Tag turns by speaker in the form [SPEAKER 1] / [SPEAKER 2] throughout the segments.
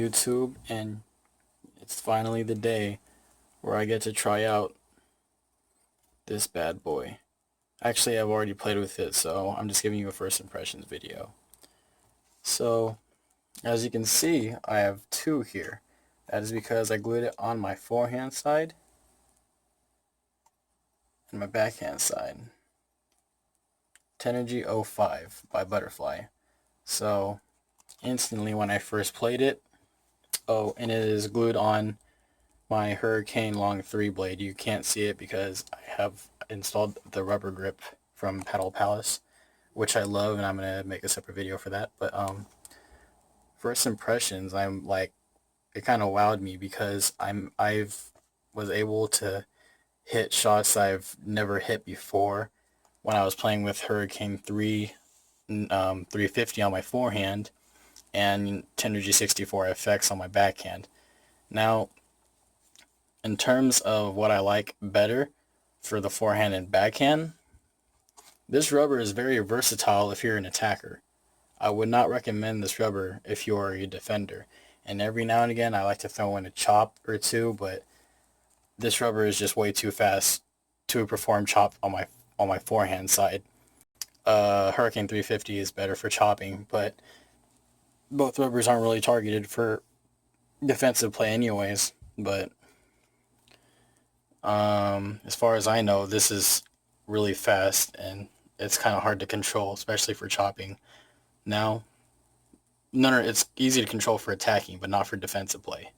[SPEAKER 1] YouTube, and it's finally the day where I get to try out this bad boy. Actually, I've already played with it, so I'm just giving you a first impressions video. So, as you can see, I have two here. That is because I glued it on my forehand side and my backhand side. Tenergy 05 by Butterfly. So, instantly when I first played it, oh, and it is glued on my Hurricane Long 3 blade. You can't see it because I have installed the rubber grip from Paddle Palace, which I love, and I'm going to make a separate video for that. But first impressions, I'm like, it kind of wowed me because I've was able to hit shots I've never hit before when I was playing with Hurricane 350 on my forehand and Tenergy 64 FX on my backhand. Now, in terms of what I like better for the forehand and backhand, this rubber is very versatile if you're an attacker. I would not recommend this rubber if you are a defender. And every now and again I like to throw in a chop or two, but this rubber is just way too fast to perform chop on my forehand side. Hurricane 350 is better for chopping, but both rubbers aren't really targeted for defensive play anyways. But as far as I know, this is really fast and it's kind of hard to control, especially for chopping. Now, no, it's easy to control for attacking, but not for defensive play.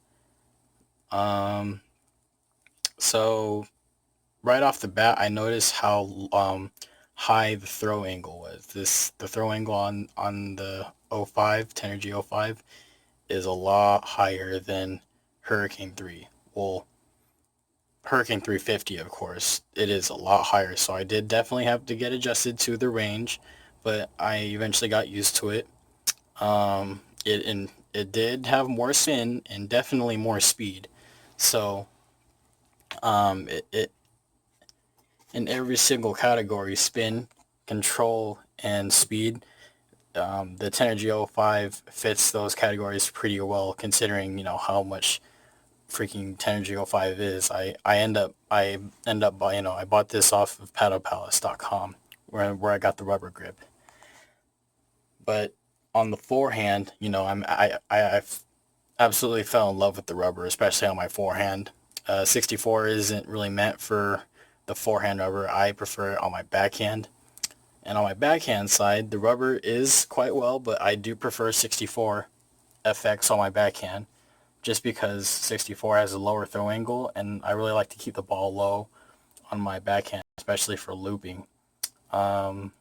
[SPEAKER 1] So right off the bat, I noticed how high the throw angle was. The throw angle on the 05 Tenergy 05 is a lot higher than Hurricane 3. Well, Hurricane 350, of course, it is a lot higher. So I did definitely have to get adjusted to the range, but I eventually got used to it. It did have more spin and definitely more speed. So it in every single category, spin, control, and speed, the Tenergy 05 fits those categories pretty well, considering how much freaking Tenergy 05 is. I end up by I bought this off of paddlepalace.com where I got the rubber grip. But on the forehand, I've absolutely fell in love with the rubber, especially on my forehand. 64 isn't really meant for the forehand rubber. I prefer it on my backhand. And on my backhand side, the rubber is quite well, but I do prefer 64 FX on my backhand just because 64 has a lower throw angle, and I really like to keep the ball low on my backhand, especially for looping. In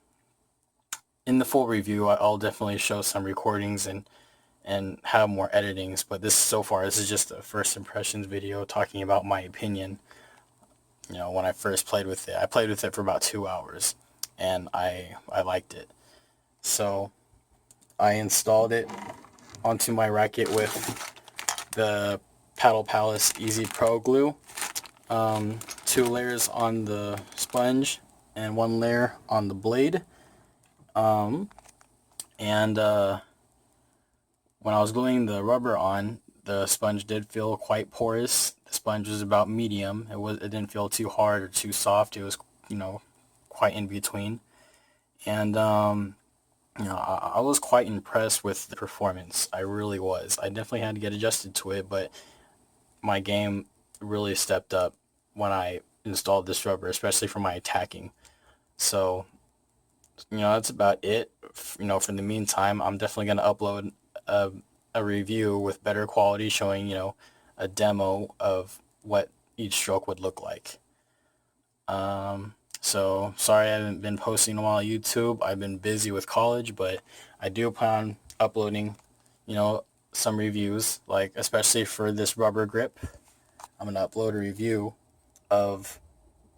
[SPEAKER 1] the full review, I'll definitely show some recordings and have more editings, but this is just a first impressions video talking about my opinion. When I first played with it, I played with it for about 2 hours, and I liked it. So I installed it onto my racket with the Paddle Palace Easy Pro Glue. 2 layers on the sponge and 1 layer on the blade. When I was gluing the rubber on, the sponge did feel quite porous. The sponge was about medium. It didn't feel too hard or too soft. It was, quite in between. And I was quite impressed with the performance. I really was. I definitely had to get adjusted to it, but my game really stepped up when I installed this rubber, especially for my attacking. So, that's about it. For the meantime, I'm definitely going to upload a review with better quality showing, a demo of what each stroke would look like. So sorry I haven't been posting a while on YouTube. I've been busy with college, but I do plan on uploading, some reviews, like especially for this rubber grip. I'm going to upload a review of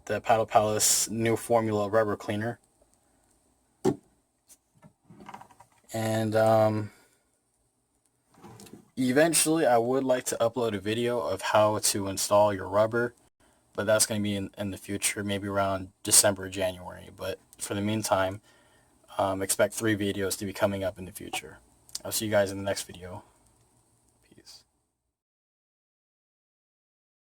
[SPEAKER 1] the Paddle Palace new formula rubber cleaner. And eventually I would like to upload a video of how to install your rubber, but that's going to be in the future, maybe around December or January. But for the meantime, expect 3 videos to be coming up in the future. I'll see you guys in the next video.